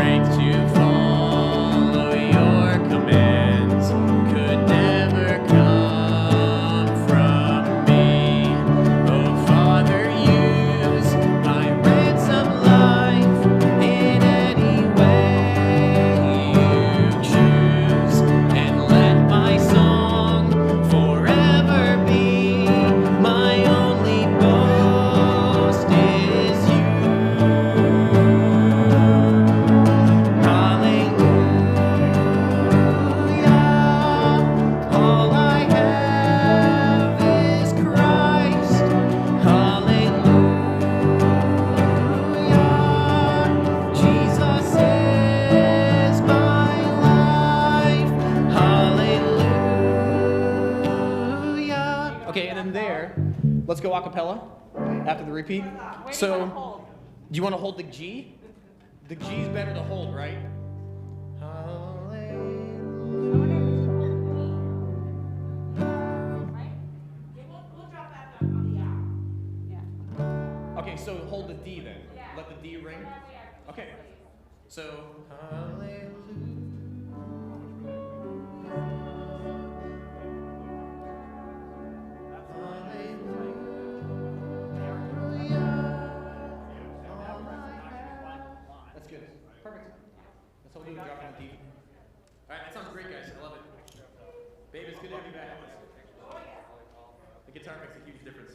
strength to follow your commands could never come from me. Oh Father, use my ransom life in any way you choose, and let my song forever be my only boast is you. Hallelujah, all I have is Christ. Hallelujah, Jesus is my life. Hallelujah. Okay, and then there, let's go a cappella after the repeat. So, do you want to hold the G? The G is better to hold, right? Okay, so hold the D then. Let the D ring. Okay. So, that's good. Perfect. That's all we do, drop on the D. All right, that sounds great, guys. I love it. Babe, it's good to have you back. The guitar makes a huge difference.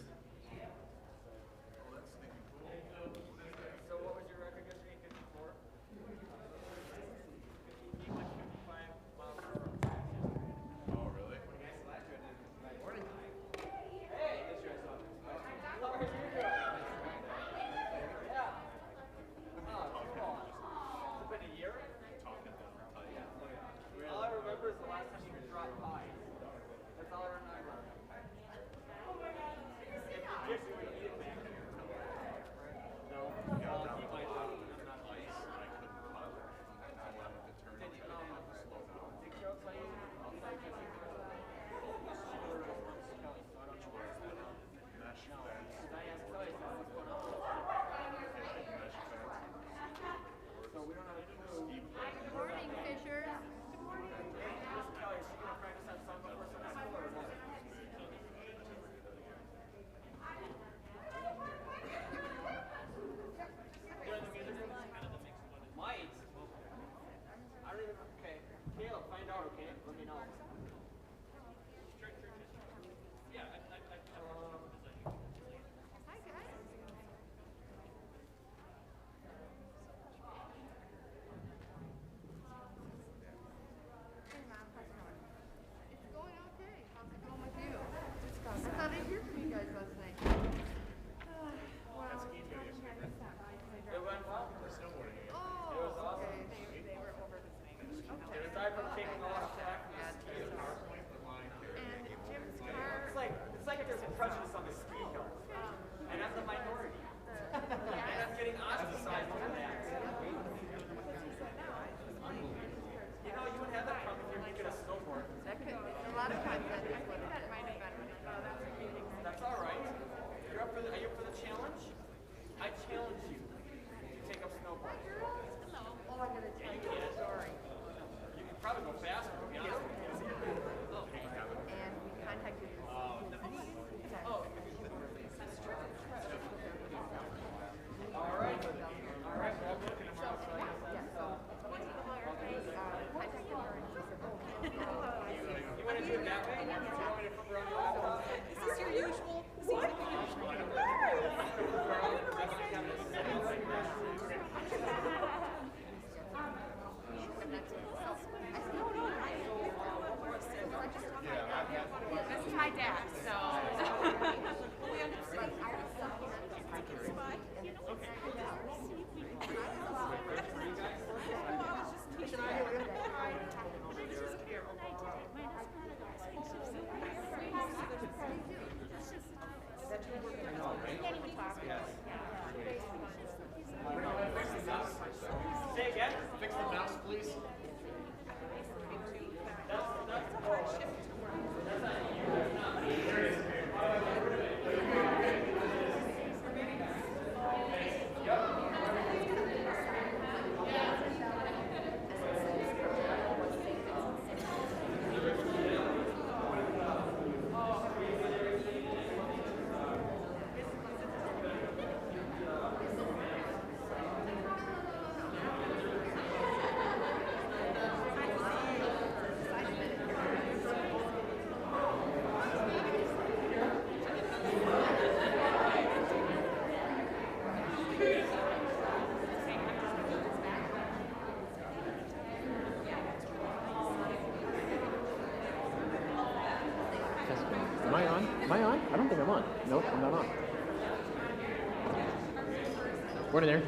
So what was your record yesterday? 54? Oh, really? All I remember is the last time you dropped by. That's all I remember. Good morning, Fishers. Good morning. Might. I don't even. Okay. Caleb, find out. Okay, let me know. Hi, guys. Hey, Mom. How's it going? It's going okay. How's it going with you? I thought I'd hear from you guys last night. Well, It went well. oh, okay. They were over the swing. Aside from taking a lot of flack from the ski hill. And Jim's car. It's like if there's a prejudice on the ski hill. And as a minority. And I'm getting ostracized for that. You know, you wouldn't have that problem if you're making a snowboard. That could, a lot of times that is what it is. Might have been. That's all right. You're up for the, are you up for the challenge? I challenge you to take up snowboarding. Oh, I gotta tell you a story. You can probably go faster, to be honest with you. And we contacted the All right. All right, well, I'm looking tomorrow, so I guess that's, contacted her and she said, oh, you want to do it that way? You want me to flip around your laptop? Is this your usual? This is my dad, so. We understand. Say again? Fix the mouse, please. I on? Am I on? I don't think I'm on. Nope, I'm not on. Morning there.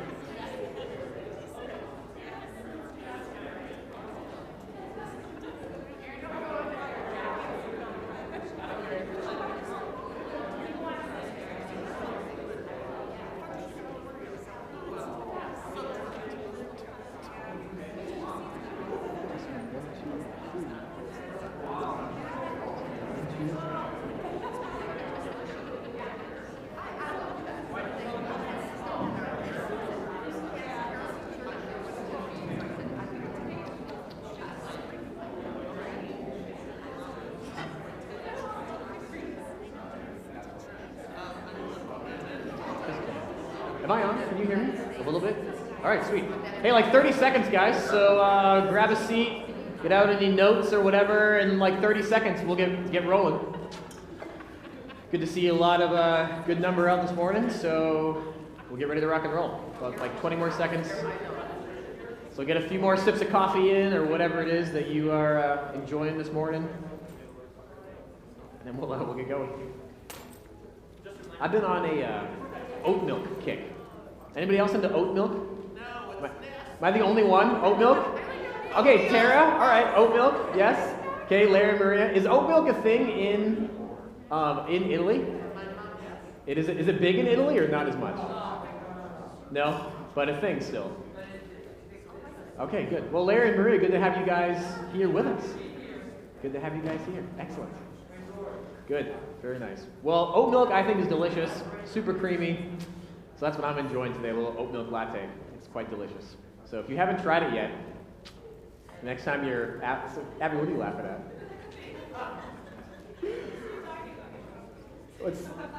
Am I on? Can you hear me? A little bit? All right, sweet. Hey, like 30 seconds, guys. So grab a seat, get out any notes or whatever, and in like 30 seconds, we'll get rolling. Good to see a lot of good number out this morning, so we'll get ready to rock and roll. About like 20 more seconds. So get a few more sips of coffee in or whatever it is that you are enjoying this morning. And then we'll get going. I've been on a oat milk kick. Anybody else into oat milk? No. Am I the only one? Oat milk? Okay, Tara. All right, oat milk. Yes. Okay, Larry and Maria. Is oat milk a thing in Italy? Is it big in Italy or not as much? No, but a thing still. Okay, good. Well, Larry and Maria, good to have you guys here with us. Good to have you guys here. Excellent. Good. Very nice. Well, oat milk I think is delicious. Super creamy. So that's what I'm enjoying today, a little oat milk latte. It's quite delicious. So if you haven't tried it yet, next time you're at... So, Abby, what are you laughing at?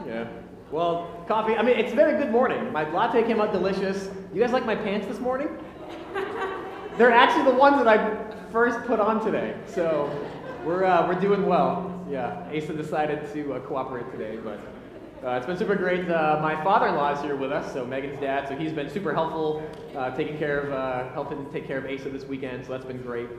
Yeah. Well, coffee. I mean, it's a very good morning. My latte came out delicious. You guys like my pants this morning? They're actually the ones that I first put on today. So we're doing well. Yeah, Asa decided to cooperate today, but it's been super great. My father-in-law is here with us, so Megan's dad, so he's been super helpful, helping take care of Asa this weekend, so that's been great.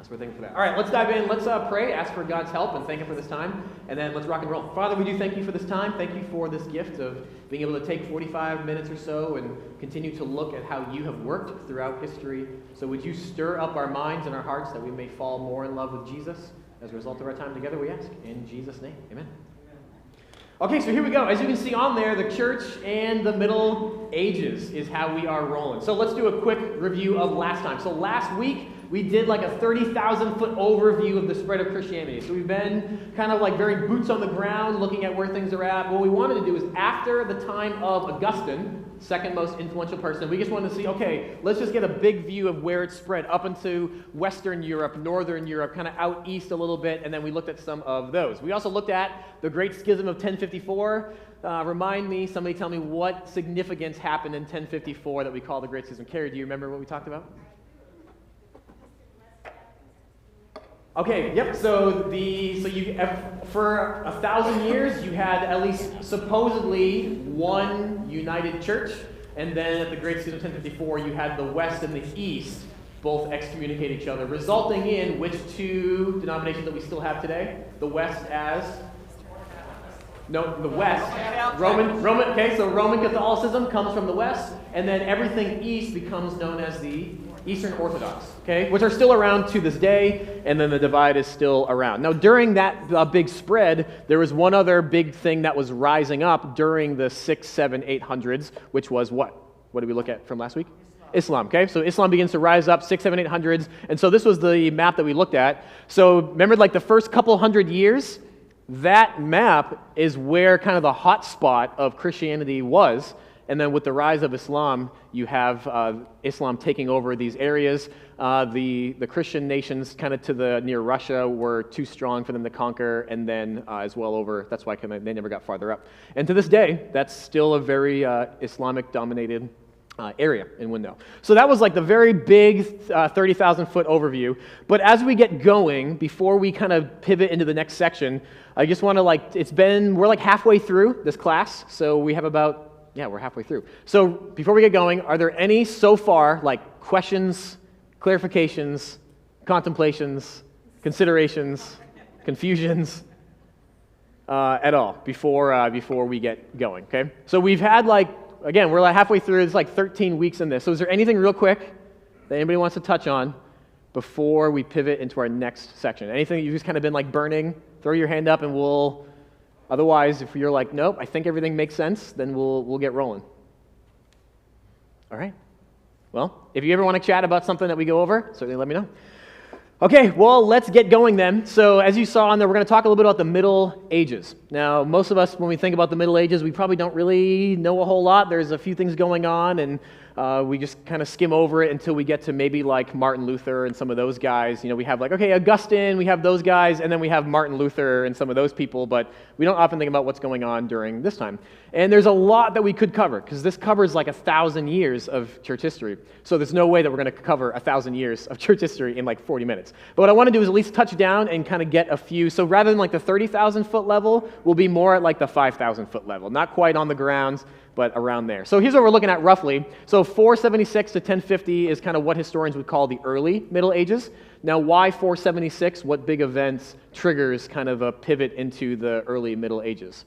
So we're thankful for that. All right, let's dive in. Let's pray, ask for God's help, and thank Him for this time, and then let's rock and roll. Father, we do thank you for this time. Thank you for this gift of being able to take 45 minutes or so and continue to look at how you have worked throughout history. So would you stir up our minds and our hearts that we may fall more in love with Jesus as a result of our time together, we ask. In Jesus' name, amen. Okay, so here we go. As you can see on there, the church and the Middle Ages is how we are rolling. So let's do a quick review of last time. So last week, we did like a 30,000-foot overview of the spread of Christianity. So we've been kind of like very boots on the ground, looking at where things are at. What we wanted to do is after the time of Augustine, second most influential person, we just wanted to see, okay, let's just get a big view of where it spread up into Western Europe, Northern Europe, kind of out east a little bit, and then we looked at some of those. We also looked at the Great Schism of 1054. Somebody tell me what significance happened in 1054 that we call the Great Schism. Carrie, do you remember what we talked about? Okay, yep, so you for 1,000 years, you had at least supposedly one united church, and then at the Great Schism of 1054, you had the West and the East both excommunicate each other, resulting in which two denominations that we still have today? The West as... No, the West. Roman, okay, so Roman Catholicism comes from the West, and then everything East becomes known as the Eastern Orthodox, okay, which are still around to this day, and then the divide is still around. Now, during that big spread, there was one other big thing that was rising up during the 6, 7, 800s, which was what? What did we look at from last week? Islam, okay? So Islam begins to rise up 6, 7, 800s, and so this was the map that we looked at. So remember, like the first couple hundred years, that map is where kind of the hot spot of Christianity was. And then with the rise of Islam, you have Islam taking over these areas. The Christian nations kind of to the near Russia were too strong for them to conquer, and then as well over, that's why they never got farther up. And to this day, that's still a very Islamic-dominated area in Windell. So that was like the very big 30,000-foot overview. But as we get going, before we kind of pivot into the next section, I just want to we're like halfway through this class, so we have about... Yeah, we're halfway through. So before we get going, are there any so far, like questions, clarifications, contemplations, considerations, confusions? at all before we get going, okay? So we've had again, we're halfway through, it's 13 weeks in this. So is there anything real quick that anybody wants to touch on before we pivot into our next section? Anything that you've just kind of been burning? Throw your hand up and otherwise, if you're nope, I think everything makes sense, then we'll get rolling. All right. Well, if you ever want to chat about something that we go over, certainly let me know. Okay, well, let's get going then. So as you saw on there, we're going to talk a little bit about the Middle Ages. Now, most of us, when we think about the Middle Ages, we probably don't really know a whole lot. There's a few things going on, and we just kind of skim over it until we get to maybe Martin Luther and some of those guys. We have Augustine, we have those guys, and then we have Martin Luther and some of those people, but we don't often think about what's going on during this time. And there's a lot that we could cover, because this covers 1,000 years of church history. So there's no way that we're going to cover 1,000 years of church history in 40 minutes. But what I want to do is at least touch down and kind of get a few. So rather than the 30,000 foot level, we'll be more at the 5,000 foot level. Not quite on the ground, but around there. So here's what we're looking at roughly. So 476 to 1050 is kind of what historians would call the early Middle Ages. Now, why 476? What big events triggers kind of a pivot into the early Middle Ages?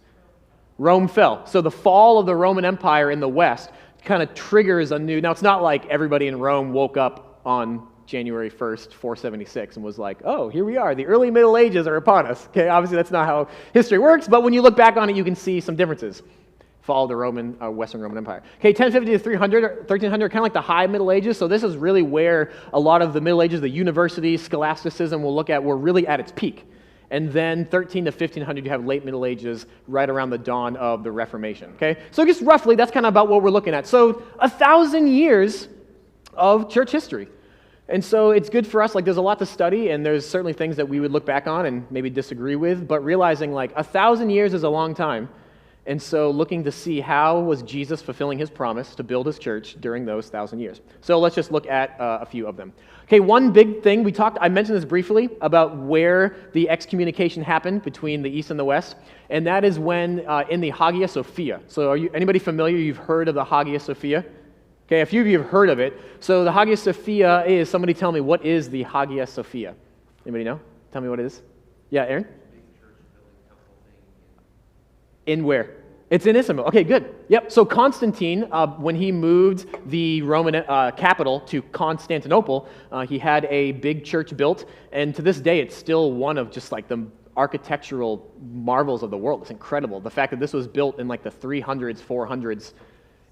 Rome fell. So the fall of the Roman Empire in the West kind of triggers a new... Now, it's not like everybody in Rome woke up on January 1st, 476, and was oh, here we are. The early Middle Ages are upon us. Okay, obviously that's not how history works, but when you look back on it, you can see some differences. Fall of the Western Roman Empire. Okay, 1050 to 300, 1300, kind of the high Middle Ages. So this is really where a lot of the Middle Ages, the universities, scholasticism we'll look at, were really at its peak. And then 13 to 1500, you have late Middle Ages, right around the dawn of the Reformation. Okay, so just roughly, that's kind of about what we're looking at. So 1,000 years of church history. And so it's good for us, there's a lot to study, and there's certainly things that we would look back on and maybe disagree with, but realizing 1,000 years is a long time. And so looking to see how was Jesus fulfilling his promise to build his church during those 1,000 years. So let's just look at a few of them. Okay, one big thing I mentioned this briefly about where the excommunication happened between the East and the West, and that is when in the Hagia Sophia. So anybody familiar? You've heard of the Hagia Sophia? Okay, a few of you have heard of it. So the Hagia Sophia is, somebody tell me, what is the Hagia Sophia? Anybody know? Tell me what it is. Yeah, Aaron? In where? It's in Istanbul. Okay, good. Yep. So Constantine, when he moved the Roman capital to Constantinople, he had a big church built, and to this day, it's still one of just the architectural marvels of the world. It's incredible. The fact that this was built in the 300s, 400s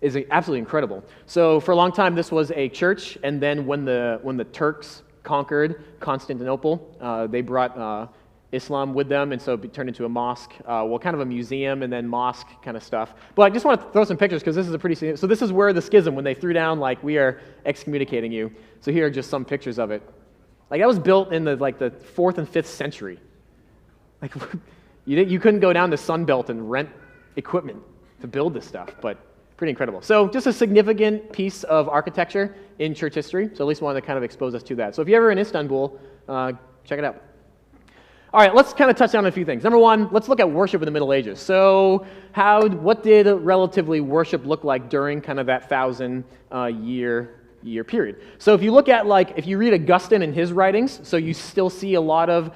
is absolutely incredible. So for a long time, this was a church, and then when the Turks conquered Constantinople, they brought Islam with them, and so it turned into a mosque, kind of a museum and then mosque kind of stuff. But I just want to throw some pictures because this is a pretty... So this is where the schism, when they threw down, we are excommunicating you. So here are just some pictures of it. That was built in the 4th and 5th century. You couldn't go down to Sunbelt and rent equipment to build this stuff, but pretty incredible. So just a significant piece of architecture in church history. So at least wanted to kind of expose us to that. So if you're ever in Istanbul, check it out. All right, let's kind of touch on a few things. Number one, let's look at worship in the Middle Ages. So what did relatively worship look like during kind of that 1,000-year period? So if you look at if you read Augustine and his writings, so you still see a lot of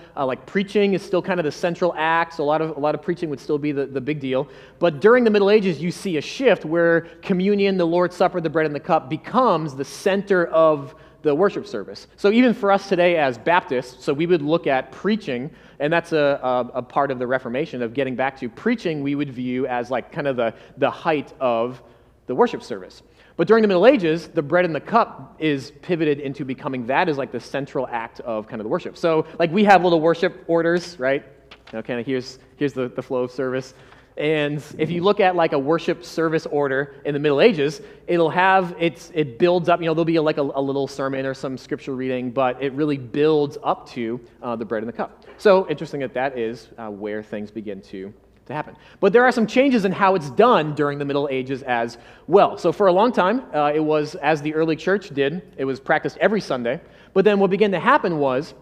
preaching is still kind of the central act. So a lot of preaching would still be the big deal. But during the Middle Ages, you see a shift where communion, the Lord's Supper, the bread and the cup becomes the center of the worship service. So even for us today as Baptists, so we would look at preaching, and that's a part of the Reformation of getting back to preaching we would view as kind of the height of the worship service. But during the Middle Ages, the bread and the cup is pivoted into becoming that is the central act of kind of the worship. So we have little worship orders, right? Okay, here's the flow of service. And if you look at a worship service order in the Middle Ages, it builds up, there'll be a little sermon or some scripture reading, but it really builds up to the bread and the cup. So interesting that is where things begin to happen. But there are some changes in how it's done during the Middle Ages as well. So for a long time, it was, as the early church did, it was practiced every Sunday. But then what began to happen was,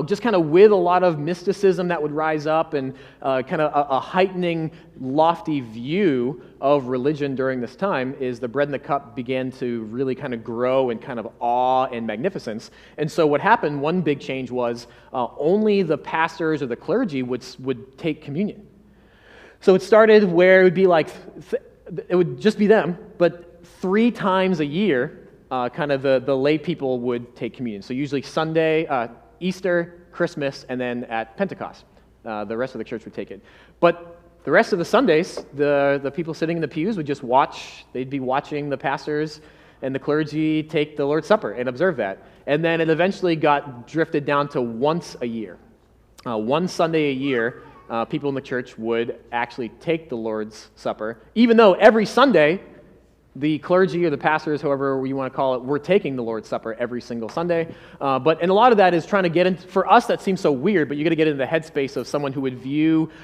just kind of with a lot of mysticism that would rise up and kind of a heightening, lofty view of religion during this time, is the bread and the cup began to really kind of grow in kind of awe and magnificence. And so what happened, one big change was only the pastors or the clergy would take communion. So it started where it would be like, it would just be them, but 3 times a year, kind of the lay people would take communion. So usually Sunday, Easter, Christmas, and then at Pentecost. The rest of the church would take it. But the rest of the Sundays, the people sitting in the pews would just watch. They'd be watching the pastors and the clergy take the Lord's Supper and observe that. And then it eventually got drifted down to once a year. One Sunday a year, people in the church would actually take the Lord's Supper, even though every Sunday, the clergy or the pastors, however you want to call it, were taking the Lord's Supper every single Sunday. And a lot of that is trying to get into, for us that seems so weird, but you got to get into the headspace of someone who would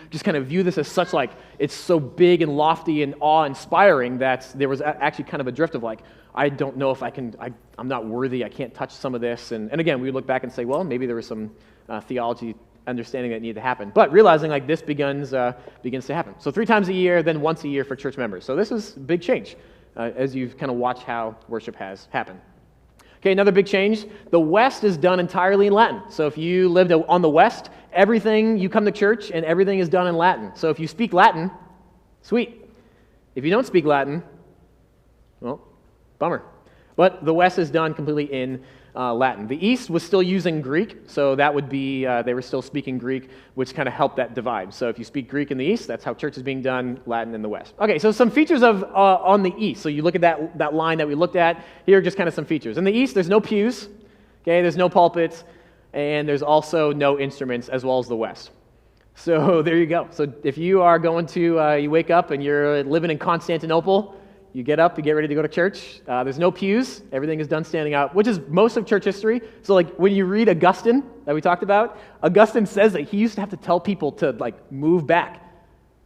just kind of view this as such like, it's so big and lofty and awe-inspiring that there was actually kind of a drift of like, I don't know if I'm not worthy, I can't touch some of this. And again, we would look back and say, well, maybe there was some theology understanding that needed to happen. But realizing like this begins to happen. So 3 times a year, then once a year for church members. So this is a big change as you kind of watch how worship has happened. Okay, another big change. The West is done entirely in Latin. So if you lived on the West, you come to church and everything is done in Latin. So if you speak Latin, sweet. If you don't speak Latin, well, bummer. But the West is done completely in Latin. The East was still using Greek, so that would be, they were still speaking Greek, which kind of helped that divide. So if you speak Greek in the East, that's how church is being done, Latin in the West. Okay, so some features of on the East. So you look at that line that we looked at, here are just kind of some features. In the East, there's no pews, okay, there's no pulpits, and there's also no instruments as well as the West. So there you go. So if you are going to, you wake up and you're living in Constantinople, you get up, you get ready to go to church. There's no pews. Everything is done standing out, which is most of church history. So like when you read Augustine that we talked about, Augustine says that he used to have to tell people to like move back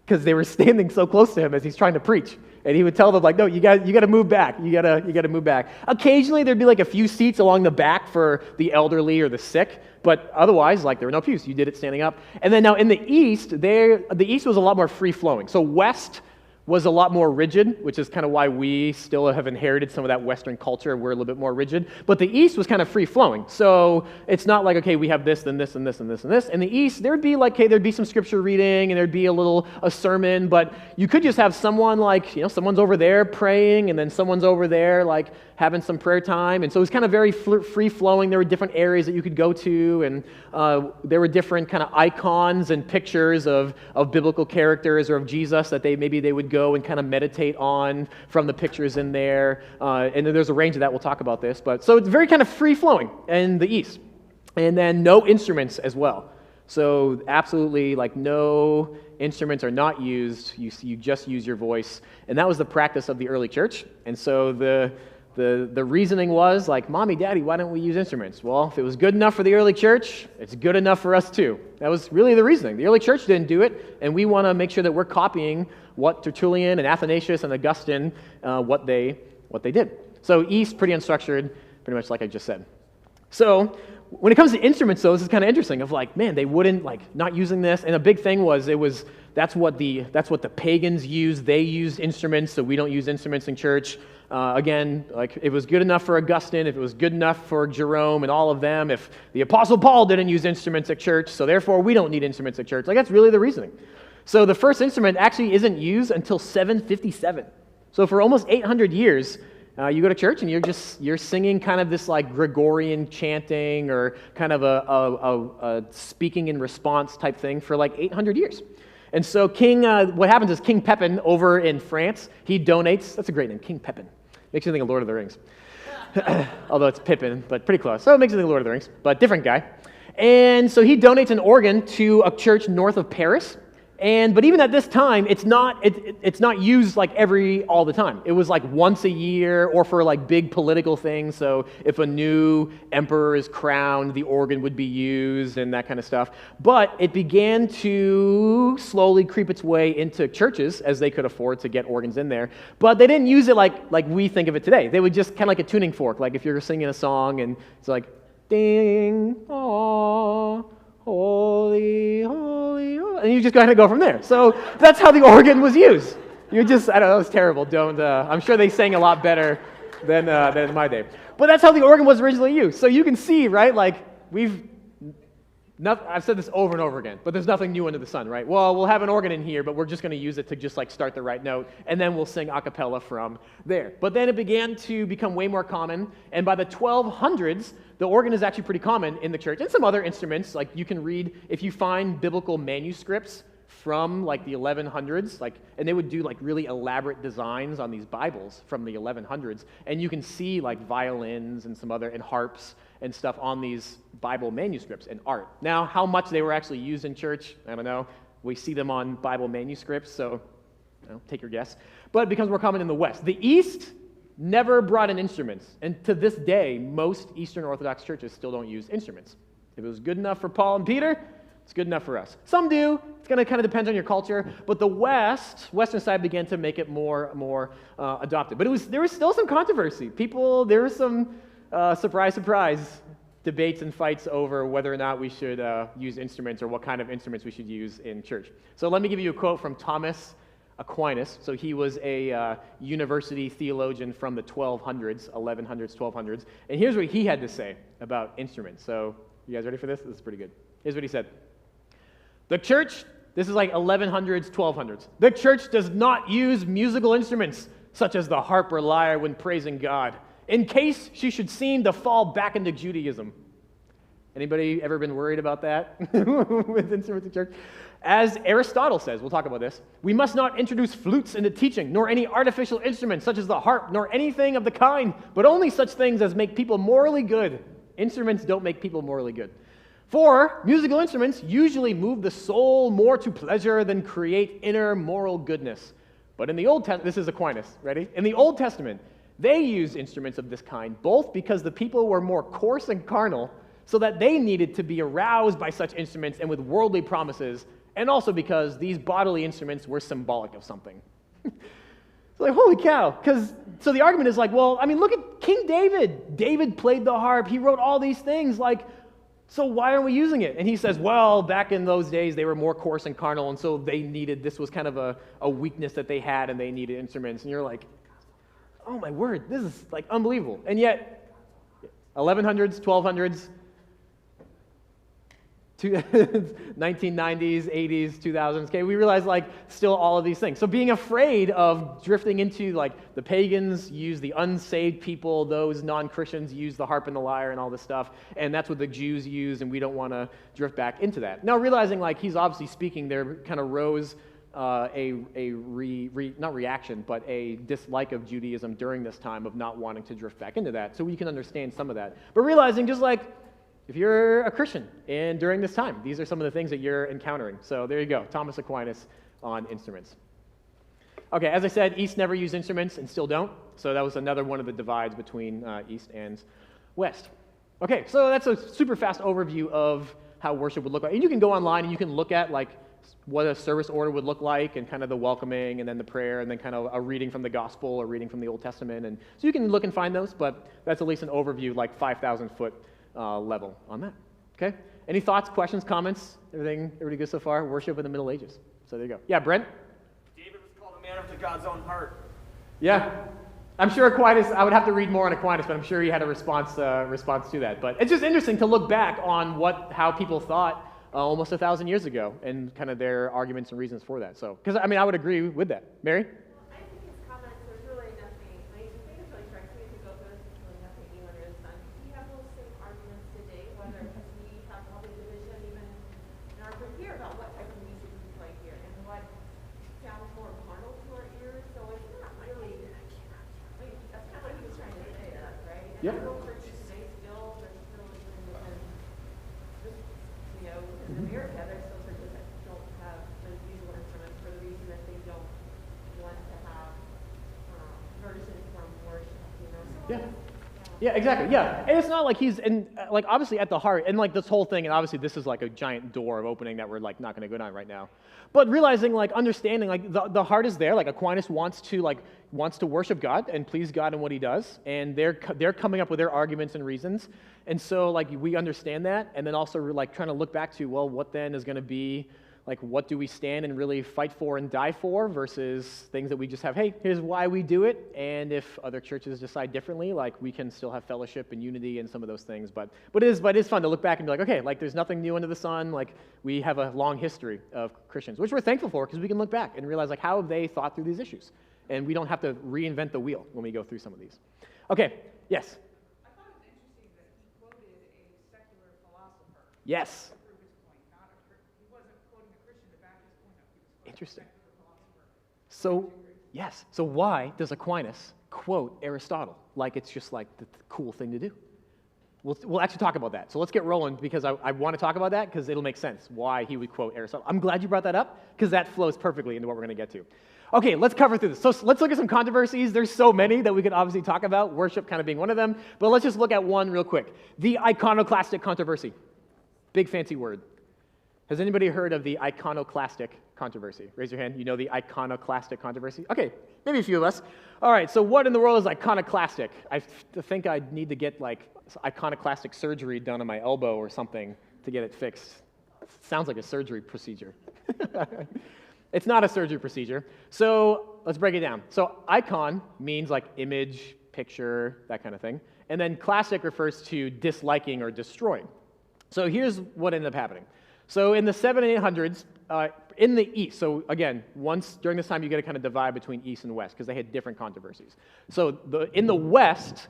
because they were standing so close to him as he's trying to preach. And he would tell them like, no, you got to move back. You got to move back. Occasionally there'd be like a few seats along the back for the elderly or the sick, but otherwise like there were no pews. You did it standing up. And then now in the East, the East was a lot more free flowing. So West was a lot more rigid, which is kind of why we still have inherited some of that Western culture. We're a little bit more rigid. But the East was kind of free-flowing. So it's not like, okay, we have this, then this, and this, and this, and this. In the East, there'd be like, hey, there'd be some scripture reading, and there'd be a sermon, but you could just have someone like, someone's over there praying, and then someone's over there like having some prayer time. And so it was kind of very free-flowing. There were different areas that you could go to, and there were different kind of icons and pictures of biblical characters or of Jesus that they would go and kind of meditate on from the pictures in there. And then there's a range of that. We'll talk about this. But so it's very kind of free-flowing in the East. And then no instruments as well. So absolutely like no instruments are not used. You just use your voice. And that was the practice of the early church. And so the reasoning was like, Mommy, Daddy, why don't we use instruments? Well, if it was good enough for the early church, it's good enough for us too. That was really the reasoning. The early church didn't do it, and we want to make sure that we're copying what Tertullian and Athanasius and Augustine, what they did. So East, pretty unstructured, pretty much like I just said. So when it comes to instruments, though, this is kind of interesting. Of like, man, they wouldn't like not using this, and a big thing was that's what the pagans used. They used instruments, so we don't use instruments in church. Again, like it was good enough for Augustine, if it was good enough for Jerome and all of them, if the Apostle Paul didn't use instruments at church, so therefore we don't need instruments at church. Like that's really the reasoning. So the first instrument actually isn't used until 757. So for almost 800 years, you go to church and you're singing kind of this like Gregorian chanting or kind of a speaking in response type thing for like 800 years. And so what happens is King Pepin over in France, he donates, that's a great name, King Pepin. Makes you think of Lord of the Rings. Although it's Pippin, but pretty close. So it makes you think of Lord of the Rings, but different guy. And so he donates an organ to a church north of Paris. But even at this time, it's not used like all the time. It was like once a year or for like big political things. So if a new emperor is crowned, the organ would be used and that kind of stuff. But it began to slowly creep its way into churches as they could afford to get organs in there. But they didn't use it like we think of it today. They would just kind of like a tuning fork. Like if you're singing a song and it's like, ding, aw, holy, holy, holy, and you just kind of go from there. So that's how the organ was used. I don't know, it was terrible. I'm sure they sang a lot better than in my day. But that's how the organ was originally used. So you can see, right, like I've said this over and over again, but there's nothing new under the sun, right? Well, we'll have an organ in here, but we're just going to use it to just like start the right note, and then we'll sing a cappella from there. But then it began to become way more common, and by the 1200s, the organ is actually pretty common in the church, and some other instruments, like you can read, if you find biblical manuscripts from like the 1100s, like, and they would do like really elaborate designs on these Bibles from the 1100s, and you can see like violins and some other, and harps and stuff on these Bible manuscripts and art. Now, how much they were actually used in church, I don't know. We see them on Bible manuscripts, so take your guess. But it becomes more common in the West. The East never brought in instruments, and to this day, most Eastern Orthodox churches still don't use instruments. If it was good enough for Paul and Peter, it's good enough for us. Some do. It's going to kind of depend on your culture. But the Western side began to make it more adopted. But there was still some controversy. There was some surprise, debates and fights over whether or not we should use instruments or what kind of instruments we should use in church. So let me give you a quote from Thomas Aquinas. So he was a university theologian from the 1100s, 1200s. And here's what he had to say about instruments. So you guys ready for this? This is pretty good. Here's what he said. The church, this is like 1100s, 1200s. The church does not use musical instruments such as the harp or lyre when praising God, in case she should seem to fall back into Judaism. Anybody ever been worried about that with instruments in church? As Aristotle says, we'll talk about this, we must not introduce flutes into teaching, nor any artificial instruments such as the harp, nor anything of the kind, but only such things as make people morally good. Instruments don't make people morally good. For musical instruments usually move the soul more to pleasure than create inner moral goodness. But in the Old Testament, this is Aquinas, ready? In the Old Testament, they used instruments of this kind, both because the people were more coarse and carnal, so that they needed to be aroused by such instruments and with worldly promises, and also because these bodily instruments were symbolic of something. It's like, holy cow. So the argument is like, well, I mean, look at King David. David played the harp. He wrote all these things. Like, so why aren't we using it? And he says, well, back in those days, they were more coarse and carnal, and so this was kind of a weakness that they had, and they needed instruments. And you're like, oh my word, this is like unbelievable. And yet, 1100s, 1200s, 1990s, 80s, 2000s, okay, we realize like still all of these things. So being afraid of drifting into like the pagans use the unsaved people, those non-Christians use the harp and the lyre and all this stuff, and that's what the Jews use, and we don't want to drift back into that. Now realizing like he's obviously speaking, there kind of rose not reaction, but a dislike of Judaism during this time of not wanting to drift back into that. So we can understand some of that. But realizing just like, if you're a Christian, and during this time, these are some of the things that you're encountering. So there you go, Thomas Aquinas on instruments. Okay, as I said, East never used instruments and still don't. So that was another one of the divides between East and West. Okay, so that's a super fast overview of how worship would look like. And you can go online and you can look at like what a service order would look like, and kind of the welcoming, and then the prayer, and then kind of a reading from the gospel or reading from the Old Testament. And so you can look and find those, but that's at least an overview, like 5,000 foot level on that. Okay? Any thoughts, questions, comments? Everybody good so far? Worship in the Middle Ages. So there you go. Yeah, Brent? David was called a man after God's own heart. Yeah. I'm sure Aquinas, I would have to read more on Aquinas, but I'm sure he had a response to that. But it's just interesting to look back on how people thought almost 1,000 years ago, and kind of their arguments and reasons for that. So, because I mean, I would agree with that. Mary? I think his comments, there's really nothing, I mean, the thing that really strikes me as you go through this, there's really nothing new under the sun. We have those same arguments today, whether because we have all the division even in our group here about what type of music we play here and what sounds more carnal to our ears. So it's not really, I mean, that's kind of what he was trying to say to us, right? And Yeah. I know churches today still, there's still even within, just, you know, in America, there's still churches that don't have those musical instruments for the reason that they don't want to have versions from worship, you know? So Yeah. Yeah, exactly. Yeah, and it's not like he's, and like obviously at the heart, and like this whole thing, and obviously this is like a giant door of opening that we're like not going to go down right now. But realizing, like understanding, like the heart is there. Like Aquinas wants to worship God and please God in what he does, and they're coming up with their arguments and reasons, and so like we understand that, and then also we're like trying to look back to, well, what then is going to be like what do we stand and really fight for and die for versus things that we just have, hey, here's why we do it, and if other churches decide differently, like we can still have fellowship and unity and some of those things. But it is fun to look back and be like, okay, like there's nothing new under the sun. Like we have a long history of Christians, which we're thankful for because we can look back and realize like how have they thought through these issues, and we don't have to reinvent the wheel when we go through some of these. Okay, yes. I thought it was interesting that he quoted a secular philosopher. Yes. To prove his point. He wasn't quoting a Christian to back his point up. He was quoting Interesting. a secular philosopher. So, yes. So why does Aquinas quote Aristotle like it's just like the cool thing to do? We'll actually talk about that. So let's get rolling because I want to talk about that because it'll make sense why he would quote Aristotle. I'm glad you brought that up because that flows perfectly into what we're going to get to. Okay, let's cover through this. So let's look at some controversies. There's so many that we could obviously talk about, worship kind of being one of them, but let's just look at one real quick. The iconoclastic controversy. Big fancy word. Has anybody heard of the iconoclastic controversy? Raise your hand. You know the iconoclastic controversy? Okay, maybe a few of us. All right, so what in the world is iconoclastic? I think I'd need to get like iconoclastic surgery done on my elbow or something to get it fixed. Sounds like a surgery procedure. It's not a surgery procedure. So let's break it down. So icon means like image, picture, that kind of thing. And then classic refers to disliking or destroying. So here's what ended up happening. So in the 700s and 800s, in the East, so again, once during this time you get to kind of divide between East and West because they had different controversies. So in the West,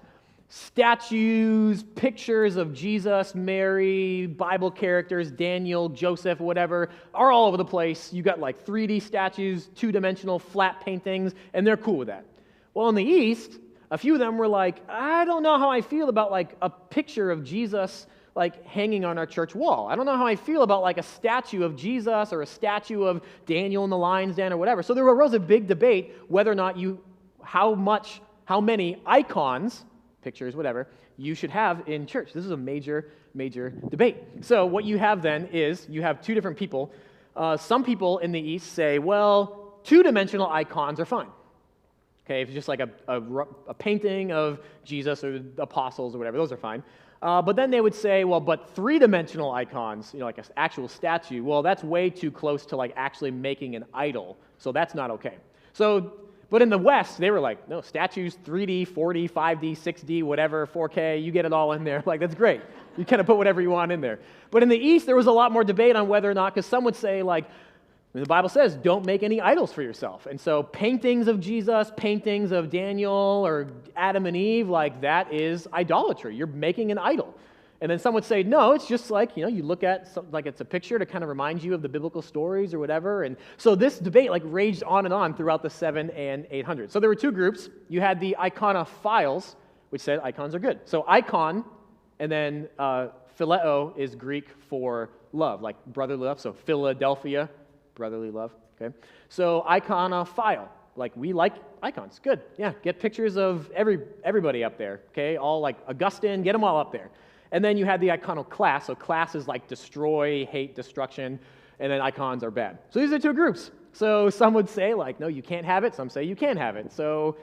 statues, pictures of Jesus, Mary, Bible characters, Daniel, Joseph, whatever, are all over the place. You got like 3D statues, two-dimensional flat paintings, and they're cool with that. Well, in the East, a few of them were like, I don't know how I feel about like a picture of Jesus like hanging on our church wall. I don't know how I feel about like a statue of Jesus or a statue of Daniel in the lion's den or whatever. So there arose a big debate whether or not how many icons, pictures, whatever, you should have in church. This is a major, major debate. So what you have then is you have two different people. Some people in the East say, well, two-dimensional icons are fine. Okay, if it's just like a painting of Jesus or the apostles or whatever, those are fine. But then they would say, well, but three-dimensional icons, like an actual statue, well, that's way too close to like actually making an idol, so that's not okay. But in the West, they were like, no, statues, 3D, 4D, 5D, 6D, whatever, 4K, you get it all in there. Like, that's great. You kind of put whatever you want in there. But in the East, there was a lot more debate on whether or not, because some would say, like, the Bible says, don't make any idols for yourself. And so paintings of Jesus, paintings of Daniel or Adam and Eve, like, that is idolatry. You're making an idol. And then some would say, no, it's just like, you look at something like it's a picture to kind of remind you of the biblical stories or whatever. And so this debate like raged on and on throughout the 700s and 800s. So there were two groups. You had the iconophiles, which said icons are good. So icon, and then phileo is Greek for love, like brotherly love. So Philadelphia, brotherly love. Okay. So iconophile, like we like icons. Good. Yeah, get pictures of everybody up there. Okay, all like Augustine, get them all up there. And then you had the iconoclast. So class is like destroy, hate, destruction, and then icons are bad. So these are two groups. So some would say like, no, you can't have it. Some say you can have it. So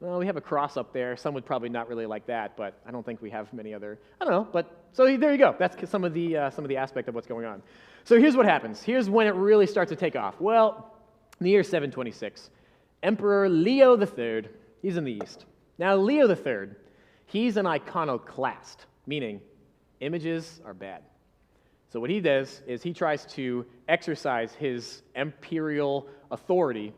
we have a cross up there. Some would probably not really like that, but I don't think we have many other, I don't know. But so there you go. That's some of the aspect of what's going on. So here's what happens. Here's when it really starts to take off. Well, in the year 726, Emperor Leo III, he's in the East. Now Leo III, he's an iconoclast, meaning images are bad. So what he does is he tries to exercise his imperial authority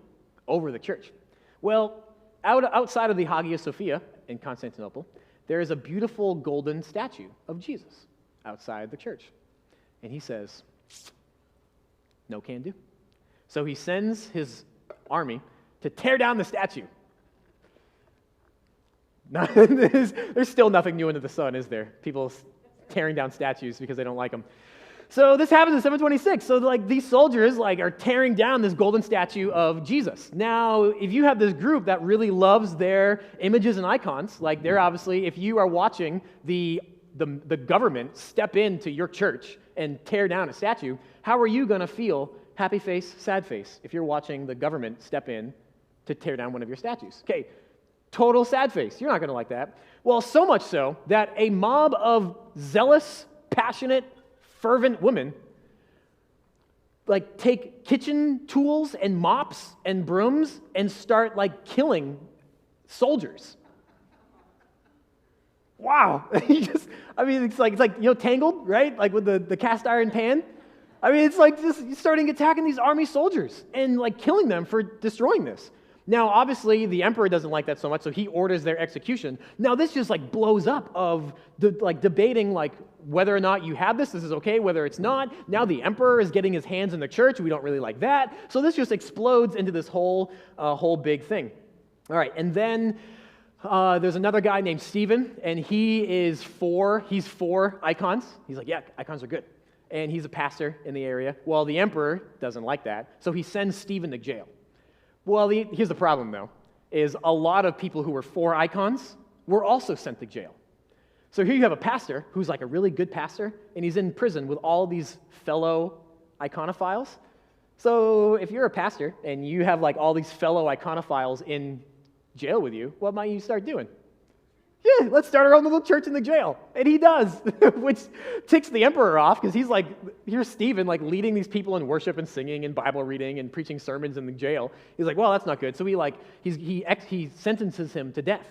over the church. Well, outside of the Hagia Sophia in Constantinople, there is a beautiful golden statue of Jesus outside the church. And he says, no can do. So he sends his army to tear down the statue. There's still nothing new under the sun, is there? People tearing down statues because they don't like them. So this happens in 726. So like these soldiers like are tearing down this golden statue of Jesus. Now, if you have this group that really loves their images and icons, like they're obviously, if you are watching the government step into your church and tear down a statue, how are you going to feel happy face, sad face if you're watching the government step in to tear down one of your statues? Okay. Total sad face. You're not going to like that. Well, so much so that a mob of zealous, passionate, fervent women like take kitchen tools and mops and brooms and start like killing soldiers. Wow. It's like Tangled, right? Like with the cast iron pan. It's like just starting attacking these army soldiers and like killing them for destroying this. Now, obviously, the emperor doesn't like that so much, so he orders their execution. Now, this just like blows up of debating like whether or not you have this is okay, whether it's not. Now the emperor is getting his hands in the church. We don't really like that. So this just explodes into this whole big thing. All right, and then there's another guy named Stephen, and he's for icons. He's like, yeah, icons are good. And he's a pastor in the area. Well, the emperor doesn't like that, so he sends Stephen to jail. Well, here's the problem, though, is a lot of people who were for icons were also sent to jail. So here you have a pastor who's like a really good pastor, and he's in prison with all these fellow iconophiles. So if you're a pastor and you have like all these fellow iconophiles in jail with you, what might you start doing? Yeah, let's start our own little church in the jail. And he does, which ticks the emperor off because he's like, here's Stephen like leading these people in worship and singing and Bible reading and preaching sermons in the jail. He's like, well, that's not good. So he sentences him to death.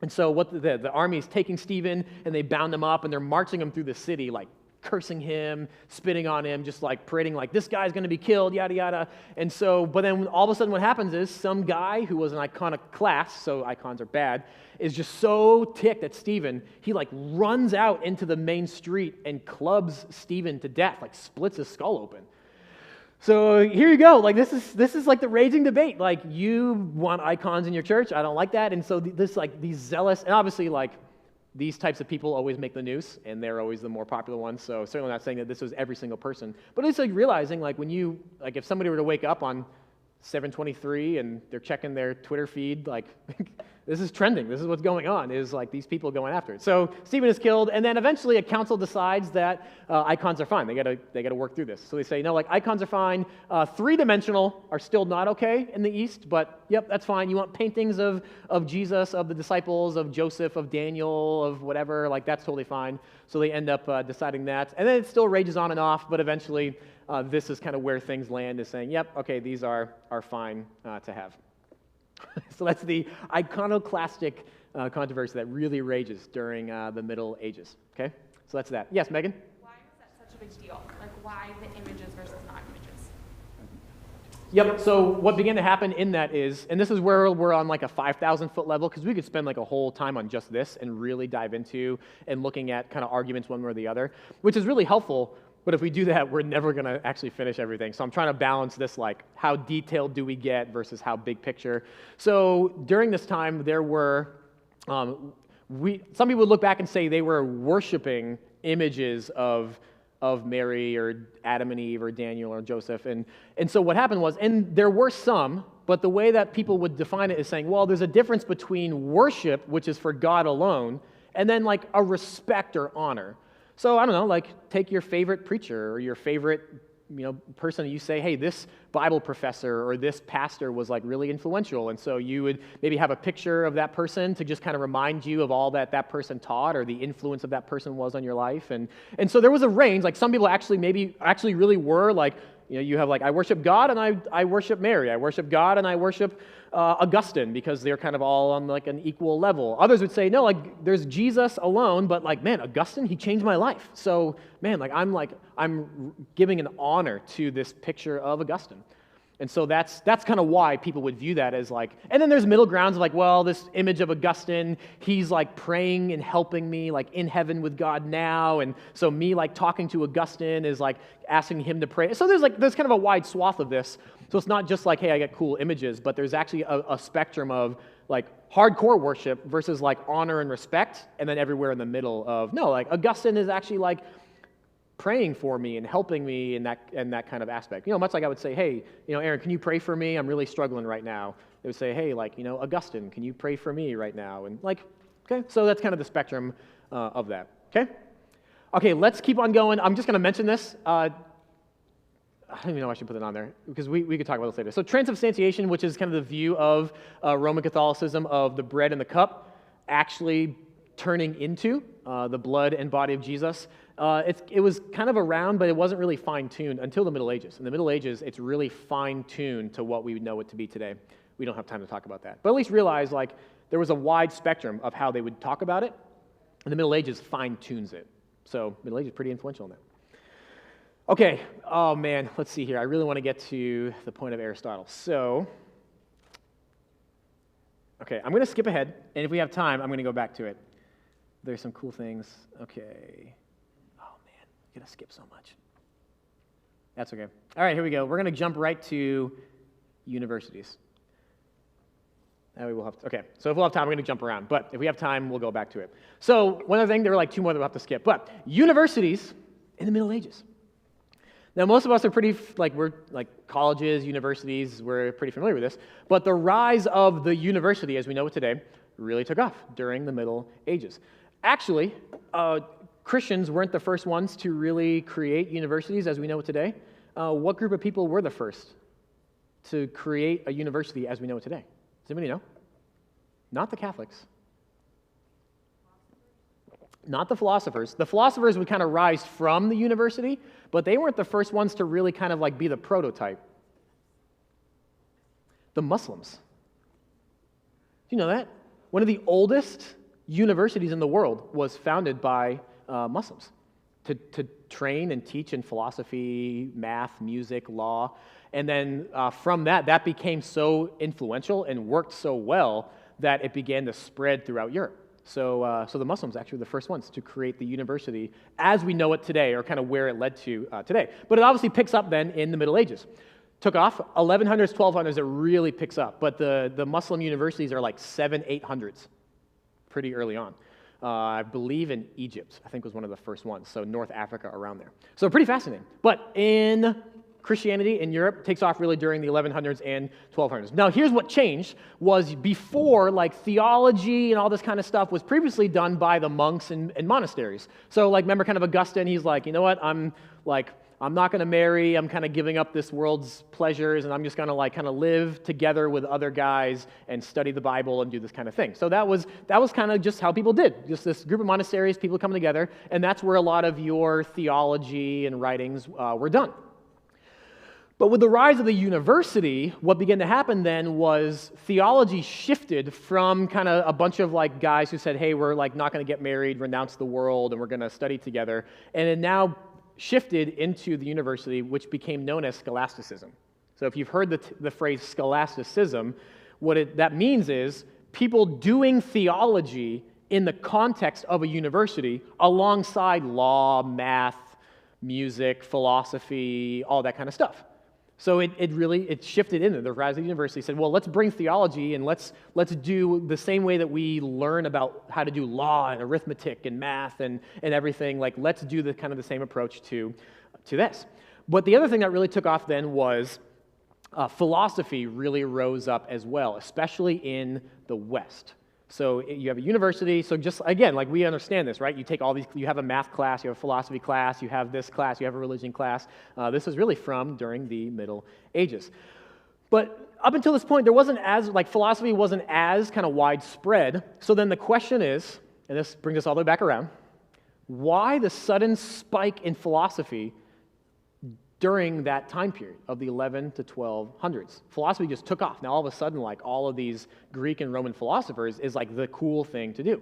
And so what the army is taking Stephen and they bound him up and they're marching him through the city like cursing him, spitting on him, just like parading like this guy's going to be killed, yada yada. And so, but then all of a sudden what happens is some guy who was an iconoclast, so icons are bad, is just so ticked at Stephen, he like runs out into the main street and clubs Stephen to death, like splits his skull open. So here you go, like this is like the raging debate. Like you want icons in your church, I don't like that. And so these zealous, and obviously like these types of people always make the news, and they're always the more popular ones, so certainly not saying that this was every single person. But it's like realizing, like, if somebody were to wake up on 7/23 and they're checking their Twitter feed, like, this is trending, this is what's going on, is like these people going after it. So Stephen is killed, and then eventually a council decides that icons are fine. They gotta work through this. So they say, no, like icons are fine. Three-dimensional are still not okay in the East, but yep, that's fine. You want paintings of Jesus, of the disciples, of Joseph, of Daniel, of whatever, like that's totally fine. So they end up deciding that. And then it still rages on and off, but eventually this is kind of where things land, is saying, yep, okay, these are fine to have. So that's the iconoclastic controversy that really rages during the Middle Ages. Okay, so that's that. Yes, Megan? Why is that such a big deal? Like, why the images versus not images? Yep, so what began to happen in that is, and this is where we're on like a 5,000-foot level, because we could spend like a whole time on just this and really dive into and looking at kind of arguments one way or the other, which is really helpful. But if we do that, we're never going to actually finish everything. So I'm trying to balance this, like, how detailed do we get versus how big picture. So during this time, there were, some people would look back and say they were worshiping images of Mary or Adam and Eve or Daniel or Joseph. And so what happened was, and there were some, but the way that people would define it is saying, well, there's a difference between worship, which is for God alone, and then like a respect or honor. So I don't know, like take your favorite preacher or your favorite, person, and you say, hey, this Bible professor or this pastor was like really influential, and so you would maybe have a picture of that person to just kind of remind you of all that person taught or the influence of that person was on your life, and so there was a range. Like some people actually really were like, you have like, I worship God and I worship Mary, I worship God and I worship Augustine, because they're kind of all on like an equal level. Others would say, no, like there's Jesus alone, but like, man, Augustine, he changed my life. So man, I'm giving an honor to this picture of Augustine. And so that's kind of why people would view that as like, and then there's middle grounds of like, well, this image of Augustine, he's like praying and helping me like in heaven with God now, and so me like talking to Augustine is like asking him to pray. So there's kind of a wide swath of this. So it's not just like, hey, I get cool images, but there's actually a spectrum of like hardcore worship versus like honor and respect, and then everywhere in the middle of, no, like Augustine is actually like praying for me and helping me in that kind of aspect. Much like I would say, hey, Aaron, can you pray for me? I'm really struggling right now. They would say, hey, like, Augustine, can you pray for me right now? And like, okay, so that's kind of the spectrum of that. Okay, let's keep on going. I'm just going to mention this. I don't even know if I should put it on there, because we could talk about this later. So transubstantiation, which is kind of the view of Roman Catholicism of the bread and the cup, actually turning into, the blood and body of Jesus. It was kind of around, but it wasn't really fine-tuned until the Middle Ages. In the Middle Ages, it's really fine-tuned to what we know it to be today. We don't have time to talk about that. But at least realize, like, there was a wide spectrum of how they would talk about it, and the Middle Ages fine-tunes it. So Middle Ages is pretty influential in that. Okay, oh man, let's see here. I really want to get to the point of Aristotle. So, okay, I'm going to skip ahead, and if we have time, I'm going to go back to it. There's some cool things. Okay. Oh man, I'm going to skip so much. That's okay. All right, here we go. We're going to jump right to universities. That way we'll have to, okay, so if we'll have time, we're going to jump around. But if we have time, we'll go back to it. So one other thing, there were like 2 more that we'll have to skip. But universities in the Middle Ages. Now, most of us are pretty, we're colleges, universities, we're pretty familiar with this. But the rise of the university, as we know it today, really took off during the Middle Ages. Actually, Christians weren't the first ones to really create universities as we know it today. What group of people were the first to create a university as we know it today? Does anybody know? Not the Catholics. Not the philosophers. The philosophers would kind of rise from the university, but they weren't the first ones to really kind of like be the prototype. The Muslims. Do you know that? One of the oldest universities in the world was founded by Muslims to train and teach in philosophy, math, music, law. And then from that became so influential and worked so well that it began to spread throughout Europe. So the Muslims actually were the first ones to create the university as we know it today, or kind of where it led to today. But it obviously picks up then in the Middle Ages. Took off, 1100s, 1200s, it really picks up. But the Muslim universities are like 800s, pretty early on. I believe in Egypt, I think was one of the first ones, so North Africa around there. So pretty fascinating. But in Christianity in Europe takes off really during the 1100s and 1200s. Now, here's what changed was before, like, theology and all this kind of stuff was previously done by the monks and monasteries. So, like, remember kind of Augustine, he's like, you know what, I'm not going to marry, I'm kind of giving up this world's pleasures, and I'm just going to, like, kind of live together with other guys and study the Bible and do this kind of thing. So that was kind of just how people did. Just this group of monasteries, people coming together, and that's where a lot of your theology and writings were done. But with the rise of the university, what began to happen then was theology shifted from kind of a bunch of like guys who said, hey, we're like not going to get married, renounce the world, and we're going to study together. And it now shifted into the university, which became known as scholasticism. So if you've heard the phrase scholasticism, what that means is people doing theology in the context of a university alongside law, math, music, philosophy, all that kind of stuff. So it shifted into the rise of the university. Said, well, let's bring theology and let's do the same way that we learn about how to do law and arithmetic and math and everything. Like, let's do the kind of the same approach to this. But the other thing that really took off then was philosophy really rose up as well, especially in the West. So you have a university, so just, again, like we understand this, right? You take all these, you have a math class, you have a philosophy class, you have this class, you have a religion class. This is really from during the Middle Ages. But up until this point, there wasn't as, like philosophy wasn't as kind of widespread. So then the question is, and this brings us all the way back around, why the sudden spike in philosophy during that time period of the 11 to 1200s. Philosophy just took off. Now all of a sudden, like all of these Greek and Roman philosophers is like the cool thing to do.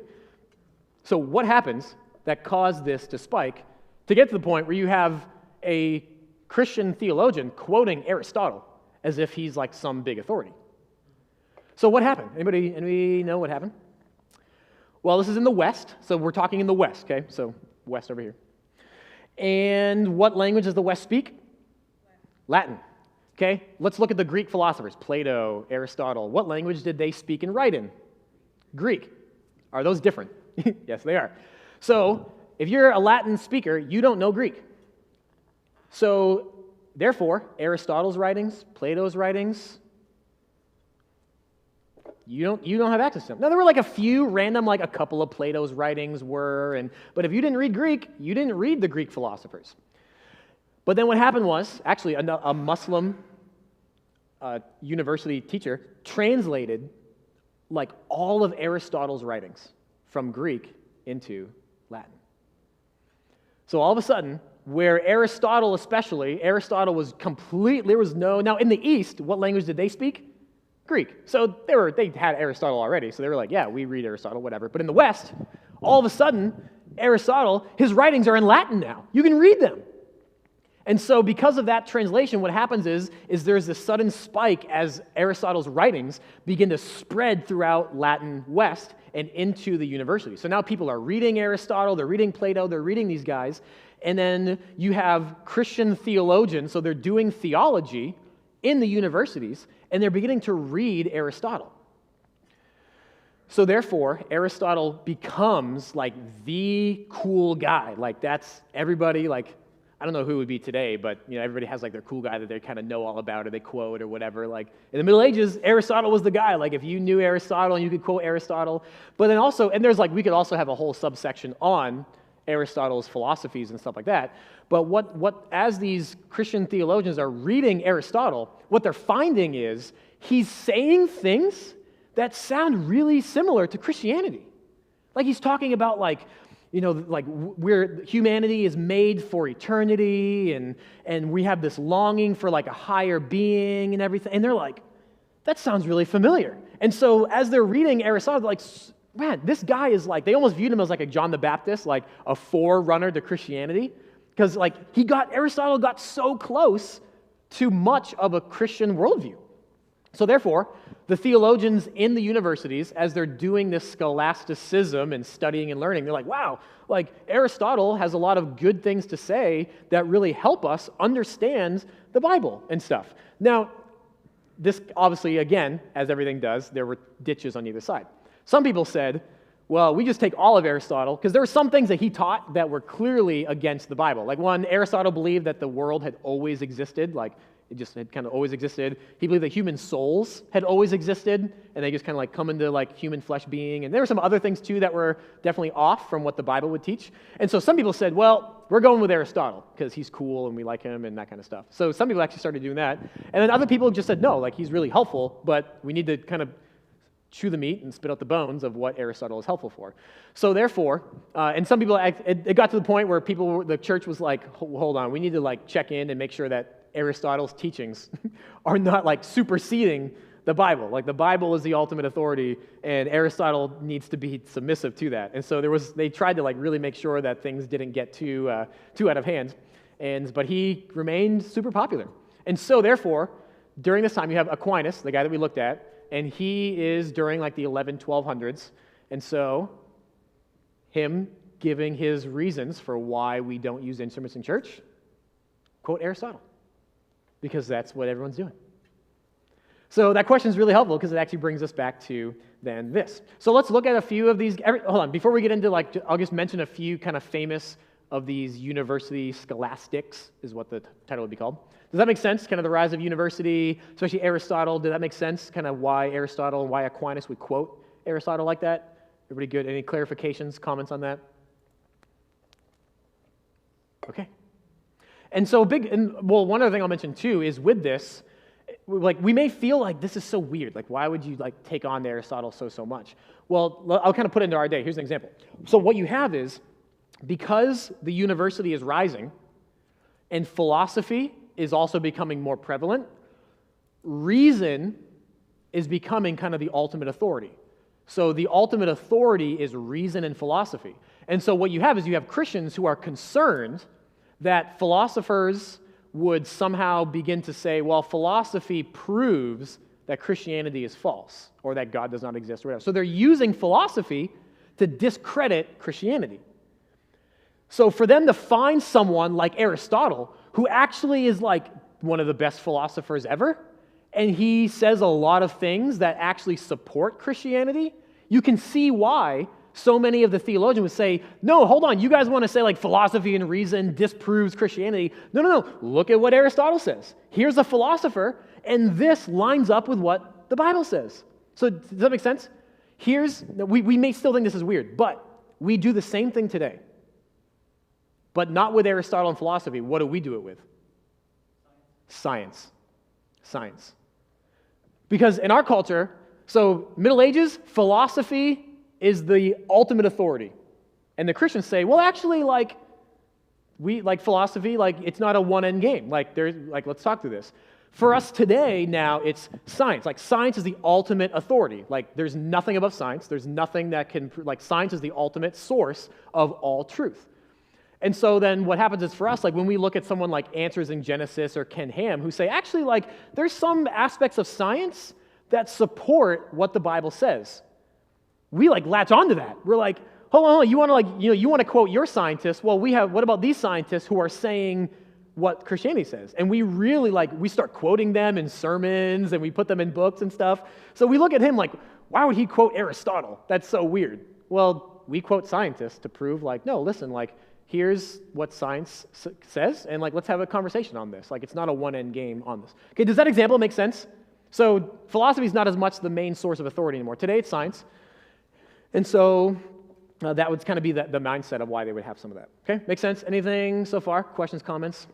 So what happens that caused this to spike to get to the point where you have a Christian theologian quoting Aristotle as if he's like some big authority? So what happened? Anybody know what happened? Well, this is in the West, so we're talking in the West, okay? So West over here. And what language does the West speak? Latin. Okay, let's look at the Greek philosophers, Plato, Aristotle. What language did they speak and write in? Greek. Are those different? Yes, they are. So, if you're a Latin speaker, you don't know Greek. So, therefore, Aristotle's writings, Plato's writings, you don't have access to them. Now, there were like a few random, like a couple of Plato's writings were, but if you didn't read Greek, you didn't read the Greek philosophers. But then what happened was, actually, a Muslim university teacher translated like all of Aristotle's writings from Greek into Latin. So all of a sudden, where Aristotle especially, Aristotle was there was no, now in the East, what language did they speak? Greek. So they had Aristotle already, so they were like, yeah, we read Aristotle, whatever. But in the West, all of a sudden, Aristotle, his writings are in Latin now. You can read them. And so because of that translation, what happens is there's this sudden spike as Aristotle's writings begin to spread throughout Latin West and into the university. So now people are reading Aristotle, they're reading Plato, they're reading these guys, and then you have Christian theologians, so they're doing theology in the universities, and they're beginning to read Aristotle. So therefore, Aristotle becomes like the cool guy. Like that's everybody, like, I don't know who it would be today, but everybody has like their cool guy that they kind of know all about or they quote or whatever. Like in the Middle Ages, Aristotle was the guy. Like if you knew Aristotle and you could quote Aristotle. But then also, and there's like, we could also have a whole subsection on Aristotle's philosophies and stuff like that. But what as these Christian theologians are reading Aristotle, what they're finding is he's saying things that sound really similar to Christianity. Like he's talking about like where humanity is made for eternity and we have this longing for like a higher being and everything. And they're like, that sounds really familiar. And so as they're reading Aristotle, they're like, man, this guy is like, they almost viewed him as like a John the Baptist, like a forerunner to Christianity. Because like Aristotle got so close to much of a Christian worldview. So therefore, the theologians in the universities, as they're doing this scholasticism and studying and learning, they're like, wow, like Aristotle has a lot of good things to say that really help us understand the Bible and stuff. Now, this obviously, again, as everything does, there were ditches on either side. Some people said, well, we just take all of Aristotle, because there were some things that he taught that were clearly against the Bible. Like one, Aristotle believed that the world had always existed, like it just had kind of always existed. He believed that human souls had always existed, and they just kind of like come into like human flesh being. And there were some other things too that were definitely off from what the Bible would teach. And so some people said, well, we're going with Aristotle because he's cool and we like him and that kind of stuff. So some people actually started doing that. And then other people just said, no, like he's really helpful, but we need to kind of chew the meat and spit out the bones of what Aristotle is helpful for. So therefore, and some people, it got to the point where the church was like, hold on, we need to like check in and make sure that Aristotle's teachings are not like superseding the Bible. Like the Bible is the ultimate authority and Aristotle needs to be submissive to that. And so they tried to like really make sure that things didn't get too out of hand. But he remained super popular. And so therefore, during this time you have Aquinas, the guy that we looked at, and he is during like the 1200s. And so him giving his reasons for why we don't use instruments in church, quote Aristotle. Because that's what everyone's doing. So that question is really helpful because it actually brings us back to then this. So let's look at a few of these. Hold on, before we get into I'll just mention a few kind of famous of these university scholastics is what the title would be called. Does that make sense? Kind of the rise of university, especially Aristotle. Did that make sense? Kind of why Aristotle and why Aquinas would quote Aristotle like that? Everybody good? Any clarifications, comments on that? Okay. And so one other thing I'll mention too is with this, like we may feel like this is so weird. Like why would you like take on Aristotle so much? Well, I'll kind of put it into our day. Here's an example. So what you have is, because the university is rising and philosophy is also becoming more prevalent, reason is becoming kind of the ultimate authority. So the ultimate authority is reason and philosophy. And so what you have is you have Christians who are concerned that philosophers would somehow begin to say, well, philosophy proves that Christianity is false or that God does not exist or whatever. So they're using philosophy to discredit Christianity. So for them to find someone like Aristotle, who actually is like one of the best philosophers ever, and he says a lot of things that actually support Christianity, you can see why so many of the theologians would say, no, hold on, you guys want to say like philosophy and reason disproves Christianity. No, look at what Aristotle says. Here's a philosopher, and this lines up with what the Bible says. So does that make sense? We may still think this is weird, but we do the same thing today. But not with Aristotle and philosophy. What do we do it with? Science. Because in our culture, so Middle Ages, philosophy is the ultimate authority. And the Christians say, well, actually, like, we like philosophy, like it's not a one-end game. Like let's talk through this. For us today, now it's science. Like science is the ultimate authority. Like there's nothing above science. There's nothing that can, like science is the ultimate source of all truth. And so then what happens is for us, like when we look at someone like Answers in Genesis or Ken Ham, who say, actually, like there's some aspects of science that support what the Bible says. We like latch onto that. We're like, hold on, you want to you want to quote your scientists? Well, what about these scientists who are saying what Christianity says? And we really we start quoting them in sermons and we put them in books and stuff. So we look at him like, why would he quote Aristotle? That's so weird. Well, we quote scientists to prove no, listen, here's what science says, and let's have a conversation on this. It's not a one-end game on this. Okay, does that example make sense? So philosophy is not as much the main source of authority anymore. Today it's science. And so that would kind of be the mindset of why they would have some of that. Okay, make sense? Anything so far? Questions, comments?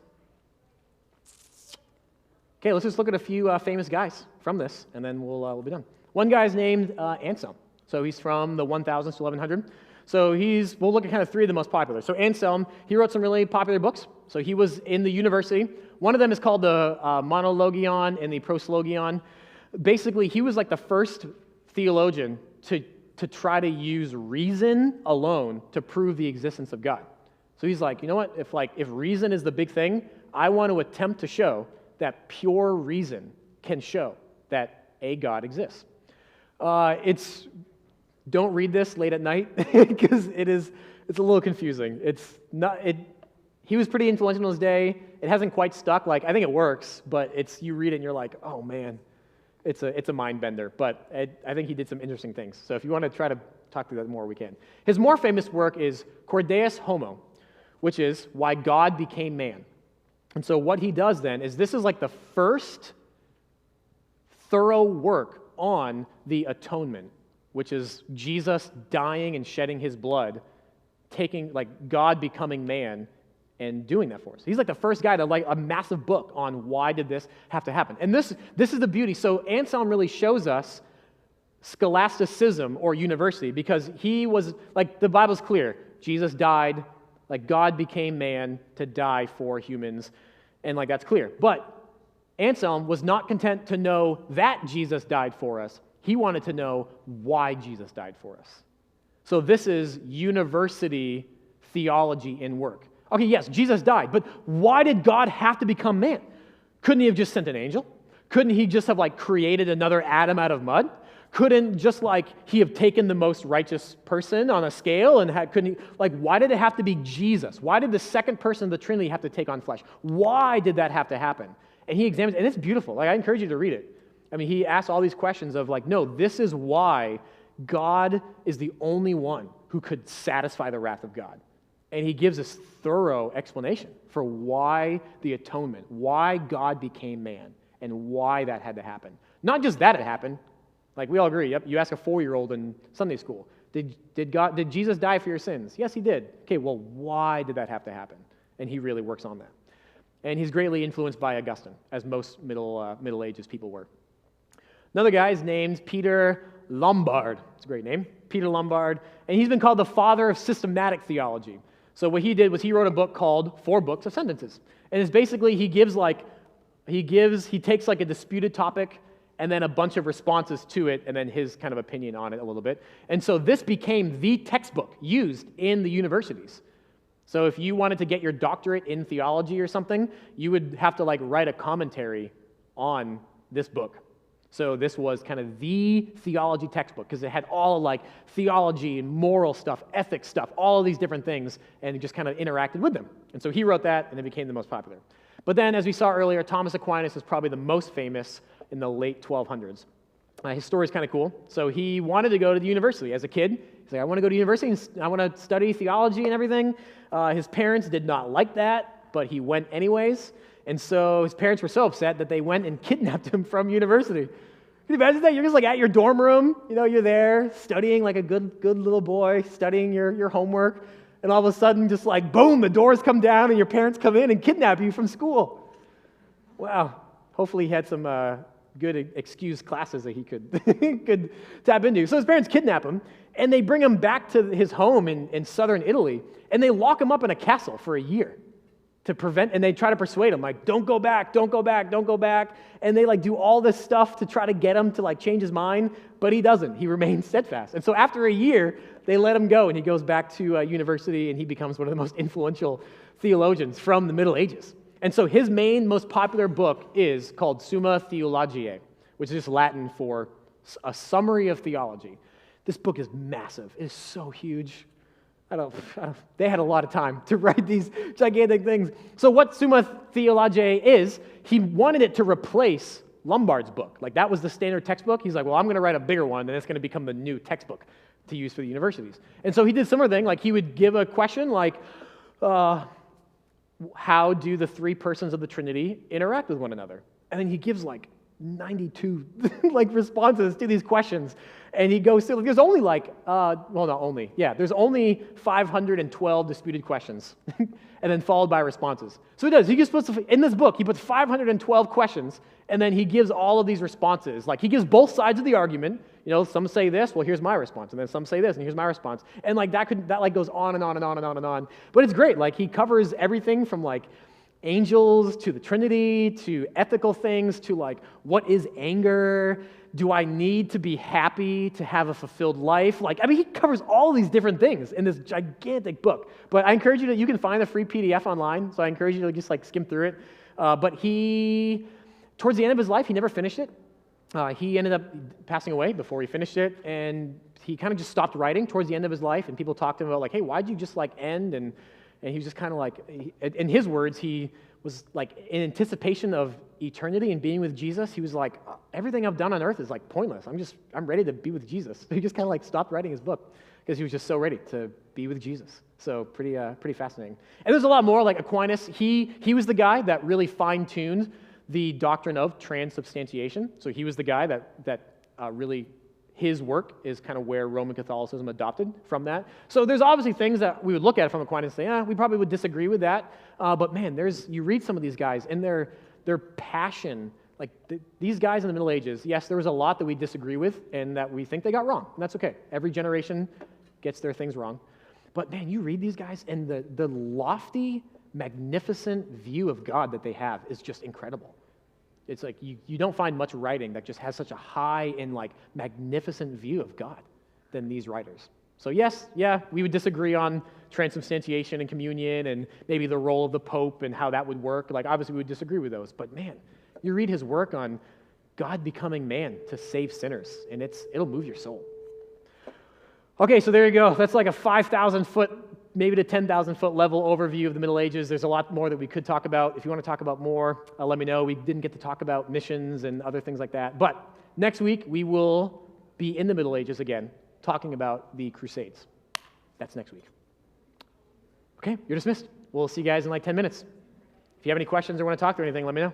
Okay, let's just look at a few famous guys from this, and then we'll be done. One guy's named Anselm. So he's from the 1000s to 1100. So we'll look at kind of three of the most popular. So Anselm, he wrote some really popular books. So he was in the university. One of them is called the Monologion and the Proslogion. Basically, he was like the first theologian to try to use reason alone to prove the existence of God. So he's like, you know what? If reason is the big thing, I want to attempt to show that pure reason can show that a God exists. Don't read this late at night because it's a little confusing. He was pretty influential in his day. It hasn't quite stuck. I think it works, but you read it and you're like, oh man, it's a mind bender. But I think he did some interesting things. So if you want to try to talk through that more, we can. His more famous work is Cor Deus Homo, which is Why God Became Man. And so what he does then is this is the first thorough work on the atonement, which is Jesus dying and shedding his blood, taking God becoming man and doing that for us. He's the first guy to a massive book on why did this have to happen. And this is the beauty. So Anselm really shows us scholasticism or university because he was the Bible's clear. Jesus died, God became man to die for humans, and that's clear. But Anselm was not content to know that Jesus died for us. He wanted to know why Jesus died for us. So this is university theology in work. Okay, yes, Jesus died, but why did God have to become man? Couldn't he have just sent an angel? Couldn't he just have created another Adam out of mud? Couldn't just he have taken the most righteous person on a scale and couldn't he, why did it have to be Jesus? Why did the second person of the Trinity have to take on flesh? Why did that have to happen? And he examines, and it's beautiful. I encourage you to read it. He asks all these questions of no, this is why God is the only one who could satisfy the wrath of God. And he gives this thorough explanation for why the atonement, why God became man, and why that had to happen. Not just that it happened. We all agree. Yep, you ask a 4-year-old in Sunday school, did Jesus die for your sins? Yes, he did. Okay, well, why did that have to happen? And he really works on that. And he's greatly influenced by Augustine, as most Middle Ages people were. Another guy is named Peter Lombard. It's a great name, Peter Lombard. And he's been called the father of systematic theology. So what he did was he wrote a book called 4 Books of Sentences. And it's basically he takes a disputed topic and then a bunch of responses to it and then his kind of opinion on it a little bit. And so this became the textbook used in the universities. So if you wanted to get your doctorate in theology or something, you would have to write a commentary on this book. So this was kind of the theology textbook because it had all theology and moral stuff, ethics stuff, all of these different things, and it just kind of interacted with them. And so he wrote that, and it became the most popular. But then, as we saw earlier, Thomas Aquinas is probably the most famous in the late 1200s. His story is kind of cool. So he wanted to go to the university as a kid. He's like, I want to go to university, and I want to study theology and everything. His parents did not like that, but he went anyways. And so his parents were so upset that they went and kidnapped him from university. Can you imagine that? You're just at your dorm room, you're there studying like a good little boy, studying your homework, and all of a sudden just boom, the doors come down and your parents come in and kidnap you from school. Wow. Hopefully he had some good excused classes that he could tap into. So his parents kidnap him, And they bring him back to his home in southern Italy, and they lock him up in a castle for a year to prevent, and they try to persuade him, like, don't go back, don't go back, don't go back. And they like do all this stuff to try to get him to like change his mind, but he doesn't. He remains steadfast. And so after a year, they let him go, and he goes back to university, and he becomes one of the most influential theologians from the Middle Ages. And so his main, most popular book is called Summa Theologiae, which is just Latin for a summary of theology. This book is massive. It is so huge. They had a lot of time to write these gigantic things. So what Summa Theologiae is, he wanted it to replace Lombard's book. Like that was the standard textbook. He's like, well, I'm going to write a bigger one, and it's going to become the new textbook to use for the universities. And so he did a similar thing. Like he would give a question like, how do the three persons of the Trinity interact with one another? And then he gives like 92 like responses to these questions, and he goes through. There's only like, there's only 512 disputed questions, and then followed by responses. So he does. He just puts in this book. He puts 512 questions, and then he gives all of these responses. Like he gives both sides of the argument. You know, some say this. Well, here's my response, and then some say this, and here's my response. And like that like goes on and on and on and on and on. But it's great. Like he covers everything from like angels to the Trinity to ethical things to like what is anger? Do I need to be happy to have a fulfilled life? Like, I mean, he covers all these different things in this gigantic book. But I encourage you you can find the free PDF online, so I encourage you to just like skim through it. But towards the end of his life, he never finished it. He ended up passing away before he finished it, and he kind of just stopped writing towards the end of his life, and people talked to him about like, hey, why'd you just like end? And he was just kind of like, in his words, he was like in anticipation of eternity and being with Jesus. He was like, everything I've done on earth is like pointless. I'm ready to be with Jesus. He just kind of like stopped writing his book because he was just so ready to be with Jesus. So pretty fascinating. And there's a lot more. Like Aquinas, he was the guy that really fine-tuned the doctrine of transubstantiation. So he was the guy that really, his work is kind of where Roman Catholicism adopted from that. So there's obviously things that we would look at from Aquinas and say, we probably would disagree with that. But man, you read some of these guys and their passion, like these guys in the Middle Ages, yes, there was a lot that we disagree with and that we think they got wrong. And that's okay. Every generation gets their things wrong. But man, you read these guys and the lofty, magnificent view of God that they have is just incredible. It's like you don't find much writing that just has such a high and like magnificent view of God than these writers. So yes, we would disagree on transubstantiation and communion and maybe the role of the Pope and how that would work. Like obviously we would disagree with those, but man, you read his work on God becoming man to save sinners, and it'll move your soul. Okay, so there you go. That's like a 5,000-foot, maybe to 10,000-foot level overview of the Middle Ages. There's a lot more that we could talk about. If you want to talk about more, let me know. We didn't get to talk about missions and other things like that. But next week, we will be in the Middle Ages again, talking about the Crusades. That's next week. Okay, you're dismissed. We'll see you guys in like 10 minutes. If you have any questions or want to talk or anything, let me know.